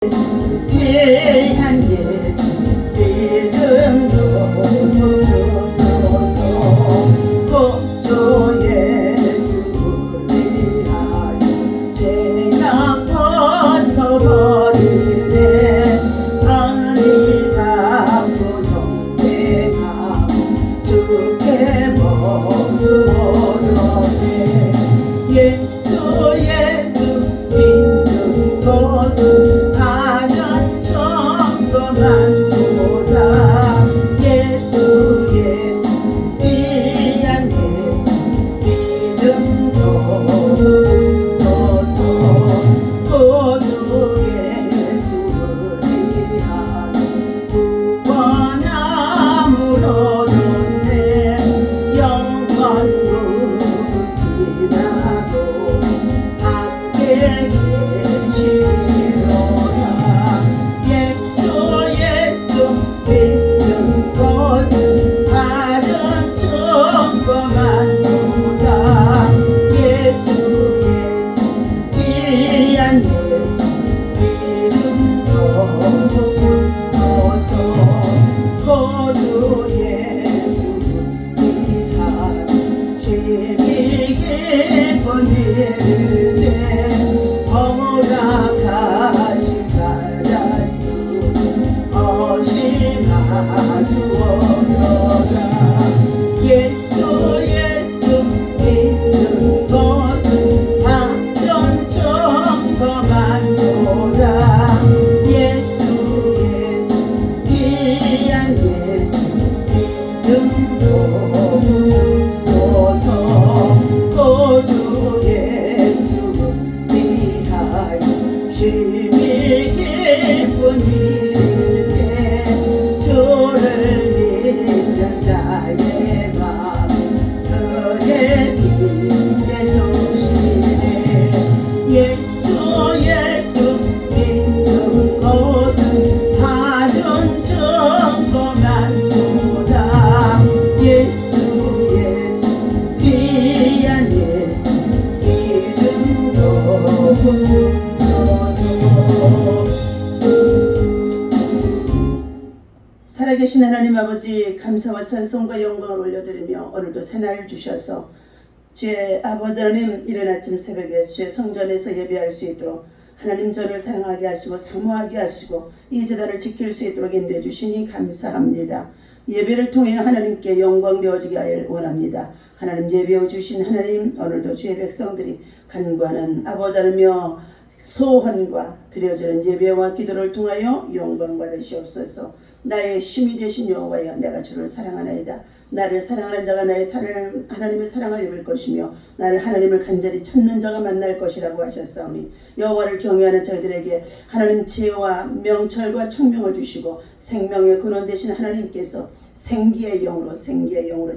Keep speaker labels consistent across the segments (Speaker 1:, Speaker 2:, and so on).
Speaker 1: 귀한 예수 믿음으로 구주 예수를 위하여 죄악 벗어버리네. 아니 갚고 영생하고 주께 모두 얻었네. 예수 믿는 것은 하면 천거만보다. 예수 귀한 예수 믿음도 서서 구주 예수를 위하여 구원함을 얻었네. 영원으로 지나도 함께 계시리로다. 예수 믿는 것은 다른 천거만보다. 예수 귀한 예수 믿음도 서서 구주 예수를 위하여 심히 기쁜 일세 허락하신 가라스 어시나 주어라. 예수 믿는 것은 당연 천거만보다. 예수 귀한 예수 믿음도 서서 구주 예수를 위하여 심히 기쁜 일세 주를 믿는 나의 마음 그의 빛에 조심해. 예수 믿는 것은 다른 천거만보다. 예수 귀한 예수 믿음도 서서. 살아계신 하나님 아버지, 감사와 찬송과 영광을 올려드리며 오늘도 새날 주셔서 주의 아버지 하나님, 이른 아침 새벽에 주의 성전에서 예배할 수 있도록 하나님 전을 사랑하게 하시고 사모하게 하시고 이 제단을 지킬 수 있도록 인도해 주시니 감사합니다. 예배를 통해 하나님께 영광 되어지게 하길 원합니다. 하나님, 예배해 주신 하나님, 오늘도 주의 백성들이 간구하는 아버지 하나며 소원과 드려지는 예배와 기도를 통하여 영광 받으시옵소서. 나의 힘이 되신 여호와여, 내가 주를 사랑하나이다. 나를 사랑하는 자가 나의 하나님의 사랑을 입을 것이며 나를 하나님을 간절히 찾는 자가 만날 것이라고 하셨사오니, 여호와를 경외하는 저희들에게 하나님 지혜와 명철과 총명을 주시고 생명의 근원 되신 하나님께서 생기의 영으로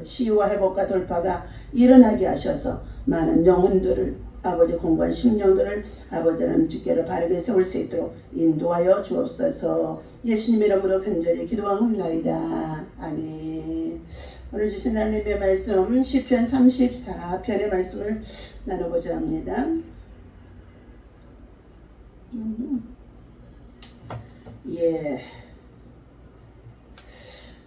Speaker 1: 치유와 회복과 돌파가 일어나게 하셔서 많은 영혼들을, 아버지 공부한 심령들을 아버지 하나님 주께로 바르게 세울 수 있도록 인도하여 주옵소서. 예수님의 이름으로 간절히 기도하옵나이다. 아멘. 오늘 주신 하나님의 말씀 시편 34편의 말씀을 나누고자 합니다.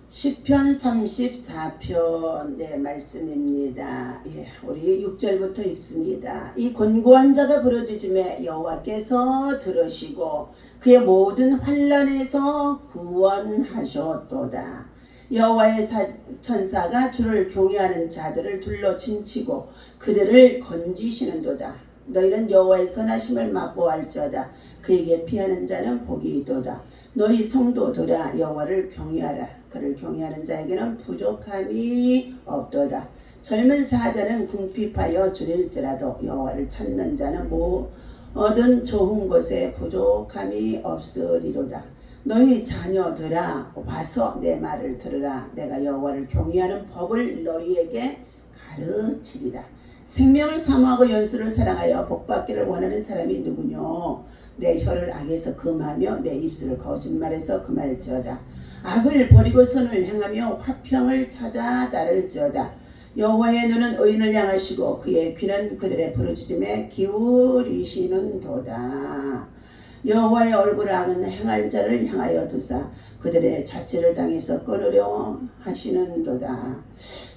Speaker 1: 시편 34편의 말씀입니다. 우리 6절부터 읽습니다. 이 곤고한 자가 부르짖음에 여호와께서 들으시고 그의 모든 환난에서 구원하셨도다. 여호와의 천사가 주를 경외하는 자들을 둘러 진치고 그들을 건지시는도다. 너희는 여호와의 선하심을 맛보할지어다. 그에게 피하는 자는 복이 있도다. 너희 성도들아, 여호와를 경외하라. 그를 경외하는 자에게는 부족함이 없도다. 젊은 사자는 궁핍하여 줄일지라도 여호와를 찾는 자는 모든 좋은 것에 부족함이 없으리로다. 너희 자녀들아, 와서 내 말을 들으라. 내가 여호와를 경외하는 법을 너희에게 가르치리라. 생명을 사모하고 연수를 사랑하여 복받기를 원하는 사람이 누구뇨? 내 혀를 악에서 금하며 내 입술을 거짓말에서 금할지어다. 악을 버리고 선을 행하며 화평을 찾아 따를지어다. 여호와의 눈은 의인을 향하시고 그의 귀는 그들의 부르짖음에 기울이시는도다. 여호와의 얼굴을 악은 행할 자를 향하여 두사 그들의 자체를 당해서 끊으려 하시는도다.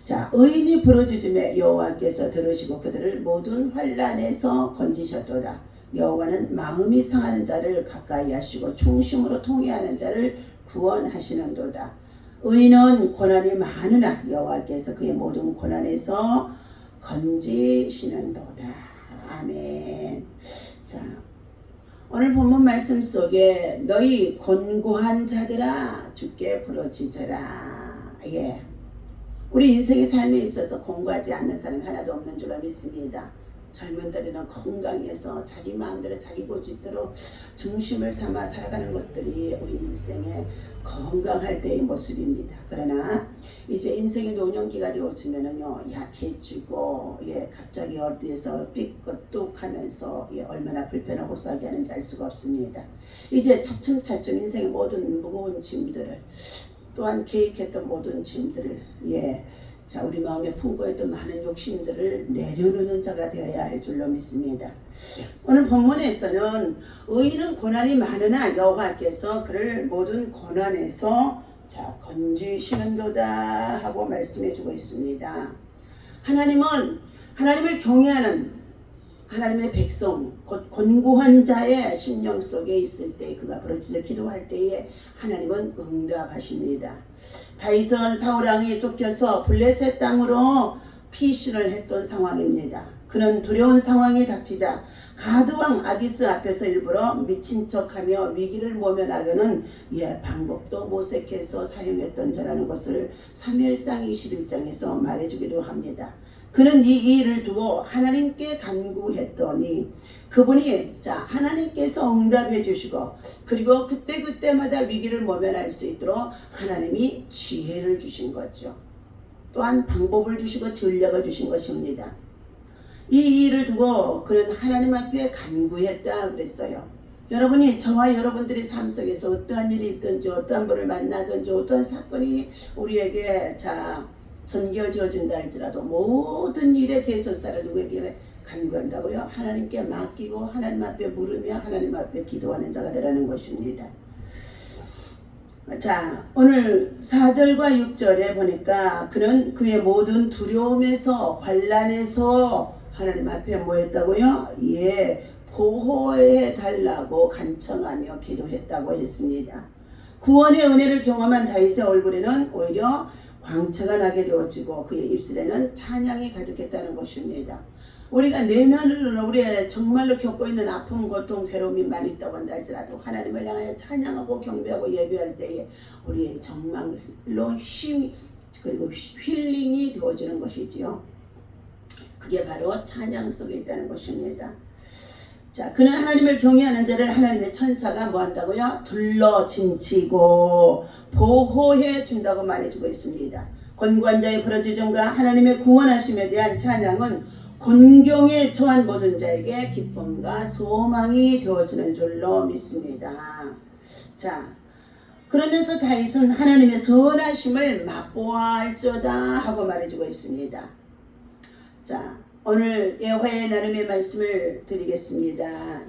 Speaker 1: 자, 의인이 부르짖음에 여호와께서 들으시고 그들을 모든 환난에서 건지셨도다. 여호와는 마음이 상하는 자를 가까이 하시고 충심으로 통회하는 자를 구원하시는도다. 의인은 고난이 많으나 여호와께서 그의 모든 고난에서 건지시는도다. 아멘. 자, 오늘 본문 말씀 속에 너희 곤고한 자들아 주께 부르짖으라. 예. 우리 인생의 삶에 있어서 공부하지 않는 사람이 하나도 없는 줄로 믿습니다. 젊은들이는 건강해서 자기 마음대로 자기 고집대로 중심을 삼아 살아가는 것들이 우리 인생의 건강할 때의 모습입니다. 그러나 이제 인생의 노년기가 되어지면은요 약해지고 갑자기 어디에서 삐끗뚝하면서 얼마나 불편하고 싸게 하는지 알 수가 없습니다. 이제 차츰차츰 인생의 모든 무거운 짐들을 또한 계획했던 모든 짐들을 자, 우리 마음에 품고있던 많은 욕심들을 내려놓는 자가 되어야 할 줄로 믿습니다. 오늘 본문에서는 의인은 고난이 많으나 여호와께서 그를 모든 고난에서 건지시는도다 하고 말씀해주고 있습니다. 하나님은 하나님을 경외하는 하나님의 백성, 곧 곤고한 자의 심령 속에 있을 때 그가 부르짖어 기도할 때에 하나님은 응답하십니다. 다윗은 사울왕이 쫓겨서 블레셋 땅으로 피신을 했던 상황입니다. 그는 두려운 상황이 닥치자 가드왕 아기스 앞에서 일부러 미친 척하며 위기를 모면하려는 방법도 모색해서 사용했던 자라는 것을 사무엘상 21장에서 말해주기도 합니다. 그는 이 일을 두고 하나님께 간구했더니 그분이 하나님께서 응답해 주시고 그리고 그때마다 위기를 모면할 수 있도록 하나님이 지혜를 주신 거죠. 또한 방법을 주시고 전략을 주신 것입니다. 이 일을 두고 그는 하나님 앞에 간구했다 그랬어요. 여러분이 저와 여러분들의 삶 속에서 어떠한 일이 있든지 어떠한 분을 만나든지 어떠한 사건이 우리에게 전겨져준다 할지라도 모든 일의 대설사를 누구에게 간구한다고요? 하나님께 맡기고 하나님 앞에 물으며 하나님 앞에 기도하는 자가 되라는 것입니다. 자, 오늘 4절과 6절에 보니까 그는 그의 모든 두려움에서 환난에서 하나님 앞에 뭐 했다고요? 보호해 달라고 간청하며 기도했다고 했습니다. 구원의 은혜를 경험한 다윗의 얼굴에는 오히려 광채가 나게 되어지고 그의 입술에는 찬양이 가득했다는 것입니다. 우리가 내면으로는 우리의 정말로 겪고 있는 아픔, 고통, 괴로움이 많이 있다고 한다 할지라도 하나님을 향하여 찬양하고 경배하고 예배할 때에 우리의 정말로 힘 그리고 힐링이 되어지는 것이지요. 그게 바로 찬양 속에 있다는 것입니다. 자, 그는 하나님을 경외하는 자를 하나님의 천사가 뭐 한다고요? 둘러 진치고 보호해 준다고 말해주고 있습니다. 곤고한 자의 부르짖음과 하나님의 구원하심에 대한 찬양은 곤경에 처한 모든 자에게 기쁨과 소망이 되어지는 줄로 믿습니다. 자, 그러면서 다윗은 하나님의 선하심을 맛보아할지어다 하고 말해주고 있습니다. 자, 오늘 여호와의 나름의 말씀을 드리겠습니다.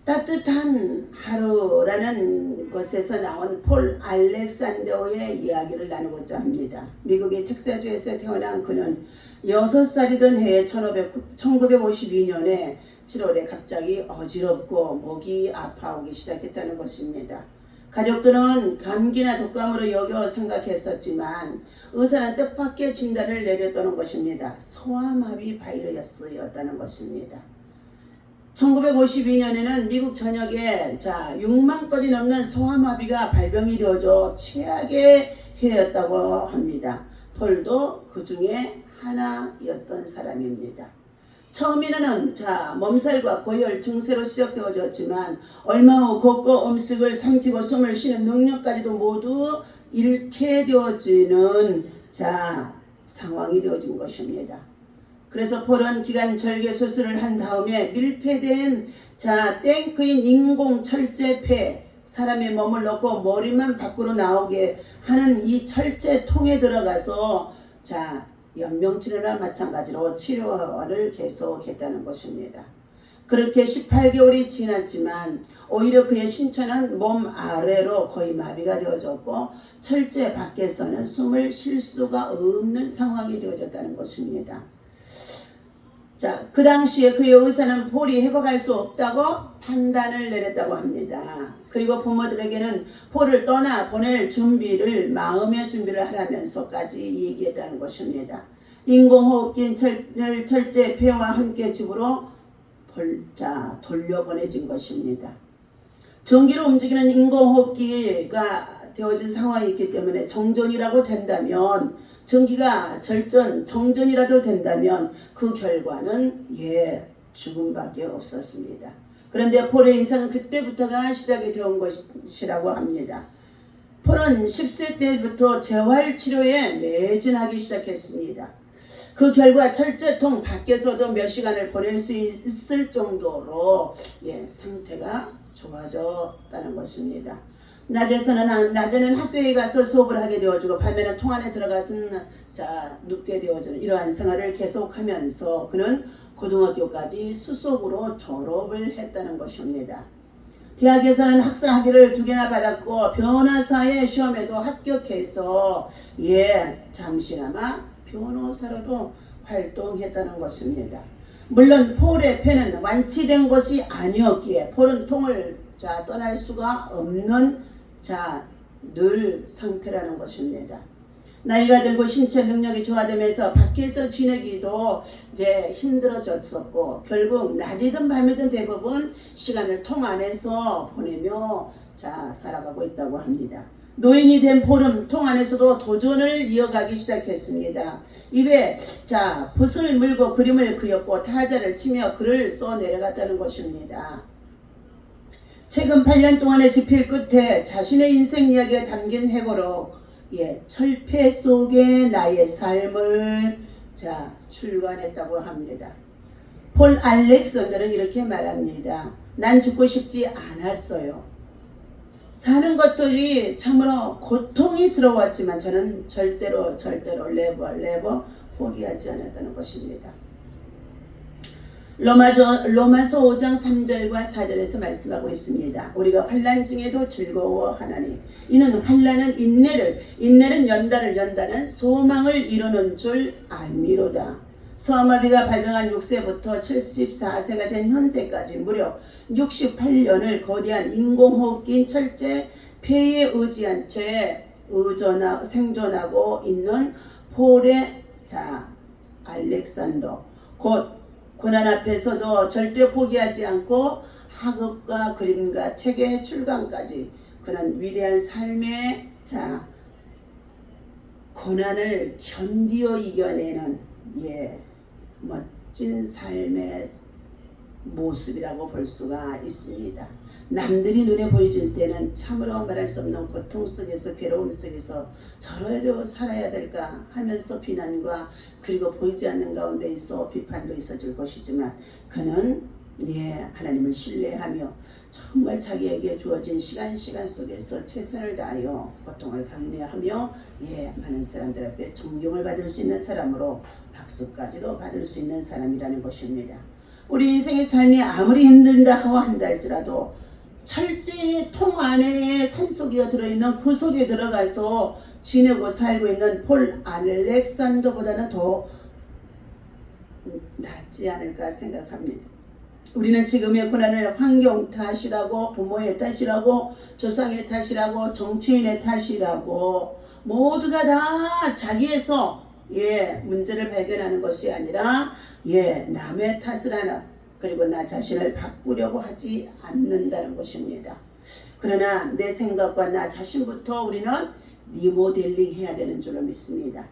Speaker 1: 따뜻한 하루라는 것에서 나온 폴 알렉산더의 이야기를 나누고자 합니다. 미국의 텍사주에서 태어난 그는 6살이던 해에 1952년에 7월에 갑자기 어지럽고 목이 아파오기 시작했다는 것입니다. 가족들은 감기나 독감으로 여겨 생각했었지만 의사는 뜻밖의 진단을 내렸다는 것입니다. 소아마비 바이러스였다는 것입니다. 1952년에는 미국 전역에 6만 건이 넘는 소아마비가 발병이 되어져 최악의 해였다고 합니다. 폴도 그 중에 하나였던 사람입니다. 처음에는 몸살과 고열, 증세로 시작되어졌지만 얼마 후 걷고 음식을 삼키고 숨을 쉬는 능력까지도 모두 잃게 되어지는 상황이 되어진 것입니다. 그래서 폴은 기관 절개 수술을 한 다음에 밀폐된 탱크인 인공 철제폐 사람의 몸을 넣고 머리만 밖으로 나오게 하는 이 철제통에 들어가서 연명치료나 마찬가지로 치료를 계속했다는 것입니다. 그렇게 18개월이 지났지만 오히려 그의 신체는 몸 아래로 거의 마비가 되어졌고 철제 밖에서는 숨을 쉴 수가 없는 상황이 되어졌다는 것입니다. 자, 그 당시에 그의 의사는 폴이 회복할 수 없다고 판단을 내렸다고 합니다. 그리고 부모들에게는 폴을 떠나 보낼 준비를 마음의 준비를 하라면서까지 얘기했다는 것입니다. 인공호흡기 철제 폐와 함께 집으로 돌려보내진 것입니다. 전기로 움직이는 인공호흡기가 되어진 상황이 있기 때문에 정전이라고 된다면 전기가 정전이라도 된다면 그 결과는 죽음밖에 없었습니다. 그런데 폴의 인생은 그때부터가 시작이 되온 것이라고 합니다. 폴은 10세 때부터 재활치료에 매진하기 시작했습니다. 그 결과 철제통 밖에서도 몇 시간을 보낼 수 있을 정도로 상태가 좋아졌다는 것입니다. 낮에는 학교에 가서 수업을 하게 되어지고 밤에는 통 안에 들어가서는 눕게 되어지는 이러한 생활을 계속하면서 그는 고등학교까지 수석으로 졸업을 했다는 것입니다. 대학에서는 학사 학위를 2개나 받았고 변호사의 시험에도 합격해서 잠시나마 변호사로도 활동했다는 것입니다. 물론 폴의 폐는 완치된 것이 아니었기에 폴은 통을 떠날 수가 없는 늘 상태라는 것입니다. 나이가 들고 신체 능력이 좋아지면서 밖에서 지내기도 힘들어졌었고 결국 낮이든 밤이든 대부분 시간을 통 안에서 보내며 살아가고 있다고 합니다. 노인이 된 폴은 통 안에서도 도전을 이어가기 시작했습니다. 입에 붓을 물고 그림을 그렸고 타자를 치며 글을 써 내려갔다는 것입니다. 최근 8년 동안의 집필 끝에 자신의 인생 이야기가 담긴 회고록 철폐 속의 나의 삶을 출간했다고 합니다. 폴 알렉산더는 이렇게 말합니다. 난 죽고 싶지 않았어요. 사는 것들이 참으로 고통스러웠지만 저는 절대로 never 포기하지 않았다는 것입니다. 로마서 5장 3절과 4절에서 말씀하고 있습니다. 우리가 환난 중에도 즐거워하나니 이는 환난은 인내는 연단은 소망을 이루는 줄 알미로다. 소아마비가 발병한 6세부터 74세가 된 현재까지 무려 68년을 거대한 인공호흡기인 철제 폐에 의지한 채 생존하고 있는 폴의 알렉산더 곧 고난 앞에서도 절대 포기하지 않고 학업과 그림과 책의 출간까지 그는 위대한 삶의 고난을 견디어 이겨내는 멋진 삶의 모습이라고 볼 수가 있습니다. 남들이 눈에 보여질 때는 참으로 말할 수 없는 고통 속에서 괴로움 속에서 저래도 살아야 될까 하면서 비난과 그리고 보이지 않는 가운데 있어 비판도 있어질 것이지만 그는 하나님을 신뢰하며 정말 자기에게 주어진 시간 속에서 최선을 다하여 고통을 강례하며 많은 사람들 앞에 존경을 받을 수 있는 사람으로 박수까지도 받을 수 있는 사람이라는 것입니다. 우리 인생의 삶이 아무리 힘들다 한다 할지라도 철제 통 안에 산속에 들어있는 그 속에 들어가서 지내고 살고 있는 폴 알렉산더보다는 더 낫지 않을까 생각합니다. 우리는 지금의 고난을 환경 탓이라고 부모의 탓이라고 조상의 탓이라고 정치인의 탓이라고 모두가 다 자기에서 문제를 발견하는 것이 아니라 남의 탓을 하나 그리고 나 자신을 바꾸려고 하지 않는다는 것입니다. 그러나 내 생각과 나 자신부터 우리는 리모델링 해야 되는 줄로 믿습니다.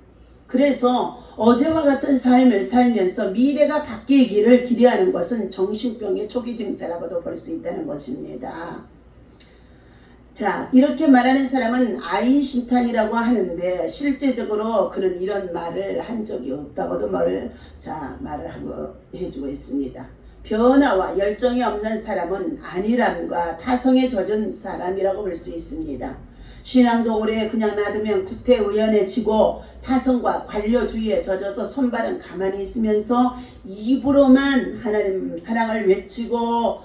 Speaker 1: 그래서 어제와 같은 삶을 살면서 미래가 바뀌기를 기대하는 것은 정신병의 초기 증세라고도 볼 수 있다는 것입니다. 이렇게 말하는 사람은 아인슈타인이라고 하는데 실제적으로 그는 이런 말을 한 적이 없다고도 말을 하고 해주고 있습니다. 변화와 열정이 없는 사람은 안일함과 타성에 젖은 사람이라고 볼 수 있습니다. 신앙도 오래 그냥 놔두면 구태의연해지고 타성과 관료주의에 젖어서 손발은 가만히 있으면서 입으로만 하나님 사랑을 외치고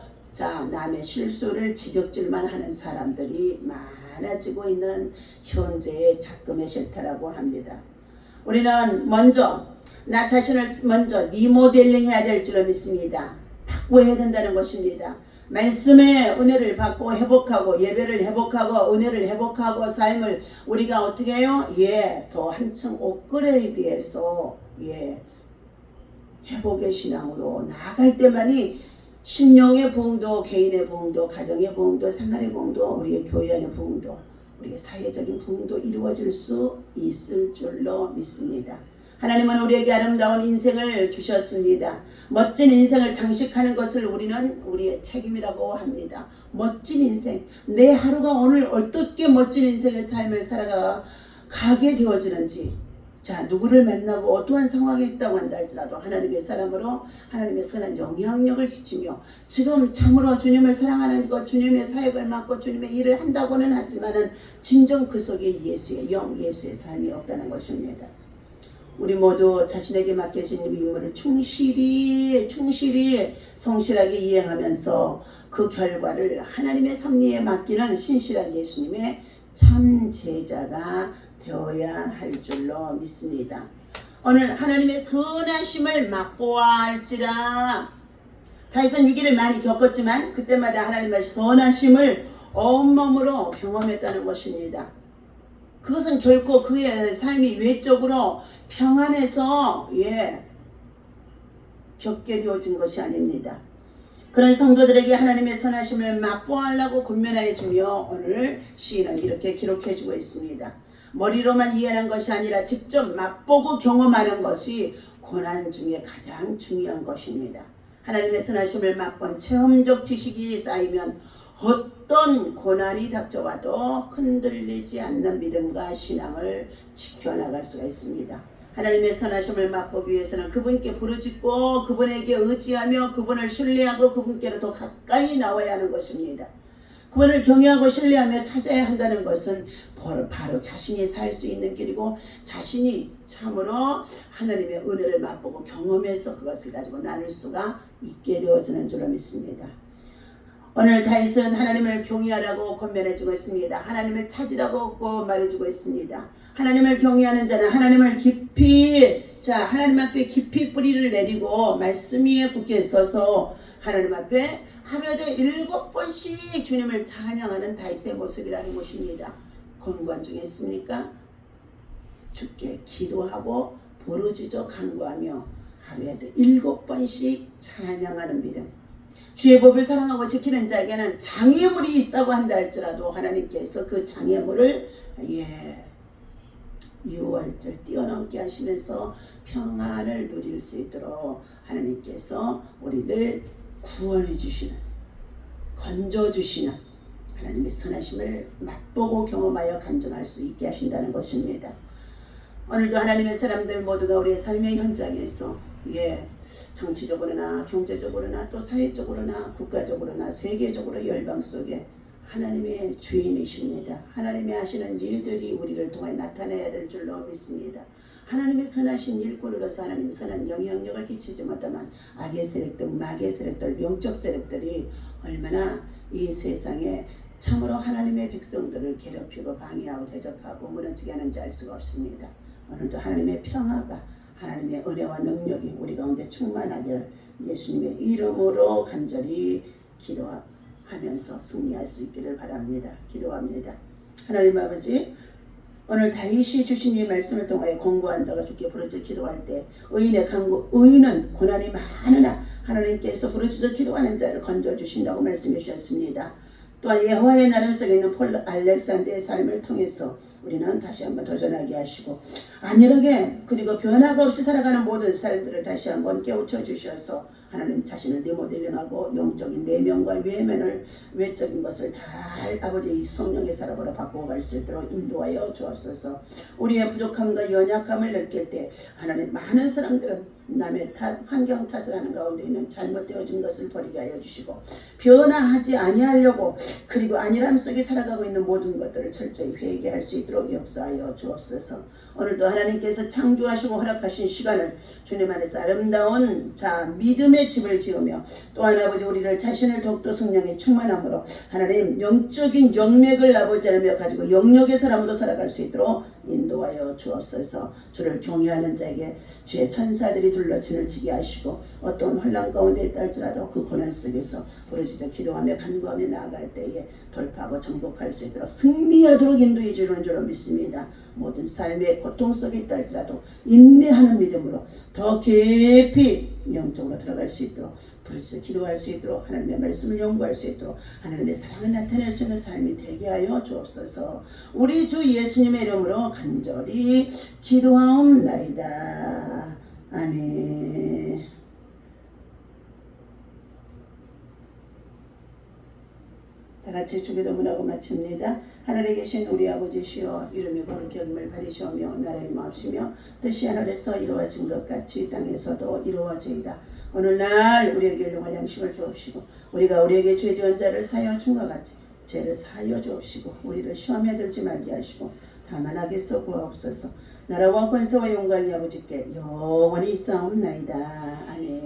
Speaker 1: 남의 실수를 지적질만 하는 사람들이 많아지고 있는 현재의 작금의 실태라고 합니다. 우리는 먼저 나 자신을 먼저 리모델링 해야 될 줄로 믿습니다. 바꿔야 된다는 것입니다. 말씀의 은혜를 받고 회복하고 예배를 회복하고 은혜를 회복하고 삶을 우리가 어떻게 해요? 더 한층 업그레이드해서 회복의 신앙으로 나아갈 때만이 신령의 부흥도 개인의 부흥도 가정의 부흥도 생활의 부흥도 우리의 교회 안의 부흥도 우리의 사회적인 부흥도 이루어질 수 있을 줄로 믿습니다. 하나님은 우리에게 아름다운 인생을 주셨습니다. 멋진 인생을 장식하는 것을 우리는 우리의 책임이라고 합니다. 멋진 인생, 내 하루가 오늘 어떻게 멋진 인생의 삶을 살아가게 되어지는지, 누구를 만나고 어떠한 상황에 있다고 한다 할지라도 하나님의 사람으로 하나님의 선한 영향력을 끼치며 지금 참으로 주님을 사랑하는 것, 주님의 사역을 맡고 주님의 일을 한다고는 하지만은 진정 그 속에 예수의 영, 예수의 삶이 없다는 것입니다. 우리 모두 자신에게 맡겨진 임무를 충실히 성실하게 이행하면서 그 결과를 하나님의 섭리에 맡기는 신실한 예수님의 참 제자가 되어야 할 줄로 믿습니다. 오늘 하나님의 선하심을 맛보아 할지라. 다윗은 위기를 많이 겪었지만 그때마다 하나님의 선하심을 온몸으로 경험했다는 것입니다. 그것은 결코 그의 삶이 외적으로 평안해서 겪게 되어진 것이 아닙니다. 그런 성도들에게 하나님의 선하심을 맛보아하려고 권면하여 주며 오늘 시인은 이렇게 기록해 주고 있습니다. 머리로만 이해하는 것이 아니라 직접 맛보고 경험하는 것이 고난 중에 가장 중요한 것입니다. 하나님의 선하심을 맛본 체험적 지식이 쌓이면 어떤 고난이 닥쳐와도 흔들리지 않는 믿음과 신앙을 지켜나갈 수가 있습니다. 하나님의 선하심을 맛보기 위해서는 그분께 부르짖고 그분에게 의지하며 그분을 신뢰하고 그분께로 더 가까이 나와야 하는 것입니다. 그분을 경외하고 신뢰하며 찾아야 한다는 것은 바로 자신이 살 수 있는 길이고 자신이 참으로 하나님의 은혜를 맛보고 경험해서 그것을 가지고 나눌 수가 있게 되어지는 줄로 믿습니다. 오늘 다윗은 하나님을 경외하라고 권면해주고 있습니다. 하나님을 찾으라고 말해주고 있습니다. 하나님을 경외하는 자는 하나님을 하나님 앞에 깊이 뿌리를 내리고 말씀 위에 굳게 서서 하나님 앞에 하루에도 7번씩 주님을 찬양하는 다윗의 모습이라는 것입니다. 권관 중에 있습니까? 주께 기도하고 부르짖어 간구하며 하루에도 7번씩 찬양하는 믿음. 주의 법을 사랑하고 지키는 자에게는 장애물이 있다고 한다 할지라도 하나님께서 그 장애물을 유월절 뛰어넘게 하시면서 평안을 누릴 수 있도록 하나님께서 우리를 구원해 주시는, 건져 주시는 하나님의 선하심을 맛보고 경험하여 간증할 수 있게 하신다는 것입니다. 오늘도 하나님의 사람들 모두가 우리의 삶의 현장에서 정치적으로나 경제적으로나 또 사회적으로나 국가적으로나 세계적으로 열방 속에 하나님의 주인이십니다. 하나님의 하시는 일들이 우리를 통해 나타나야 될 줄로 믿습니다. 하나님의 선하신 일꾼으로서 하나님의 선한 영향력을 끼치지 못하면 악의 세력들, 마귀의 세력들, 영적 세력들이 얼마나 이 세상에 참으로 하나님의 백성들을 괴롭히고 방해하고 대적하고 무너지게 하는지 알 수가 없습니다. 오늘도 하나님의 평화가 하나님의 은혜와 능력이 우리 가운데 충만하기를 예수님의 이름으로 간절히 기도하면서 승리할 수 있기를 바랍니다. 기도합니다. 하나님 아버지, 오늘 다윗이 주신 이 말씀을 통하여 권고한 자가 주께 부르짖어 기도할 때 의인은 고난이 많으나 하나님께서 부르짖어 기도하는 자를 건져주신다고 말씀해 주셨습니다. 또한 여호와의 나름 속에 있는 폴 알렉산더의 삶을 통해서 우리는 다시 한번 도전하게 하시고 안일하게 그리고 변화가 없이 살아가는 모든 사람들을 다시 한번 깨우쳐 주셔서 하나님 자신을 리모델링하고 영적인 내면과 외적인 것을 잘 아버지의 성령의 사람으로 바꿔갈 수 있도록 인도하여 주옵소서. 우리의 부족함과 연약함을 느낄 때 하나님 많은 사람들은 남의 탓, 환경 탓을 하는 가운데 있는 잘못되어진 것을 버리게 하여 주시고 변화하지 아니하려고 그리고 안일함 속에 살아가고 있는 모든 것들을 철저히 회개할 수 있도록 역사하여 주옵소서. 오늘도 하나님께서 창조하시고 허락하신 시간을 주님 안에서 아름다운 믿음의 집을 지으며 또한 아버지 우리를 자신을 더욱더 성령의 충만함으로 하나님 영적인 영맥을 아버지 하나며 가지고 영역의 사람으로 살아갈 수 있도록 인도하여 주옵소서. 주를 경외하는 자에게 주의 천사들이 둘러친을 치게 하시고 어떤 환난 가운데 있다 할지라도 그 고난 속에서 부르짖어 기도하며 간구하며 나아갈 때에 돌파하고 정복할 수 있도록 승리하도록 인도해 주는 줄로 믿습니다. 모든 삶의 고통 속에 있다 할지라도 인내하는 믿음으로 더 깊이 영적으로 들어갈 수 있도록 부르짖어 기도할 수 있도록 하나님의 말씀을 연구할 수 있도록 하나님의 사랑을 나타낼 수 있는 삶이 되게 하여 주옵소서. 우리 주 예수님의 이름으로 간절히 기도하옵나이다. 아멘. 다같이 주기도문하고 마칩니다. 하늘에 계신 우리 아버지시여 이름이 거룩히 여김을 받으시오며 나라의 마옵시며 뜻이 하늘에서 이루어진 것 같이 땅에서도 이루어지이다. 오늘날 우리에게 일용할 양식을 주옵시고 우리가 우리에게 죄 지은 자를 사하여 준 것 같이 죄를 사하여 주옵시고 우리를 시험에 들지 말게 하시고 다만 악에서 구하옵소서. 나라와 권세와 영광이 아버지께 영원히 있사옵나이다. 아멘.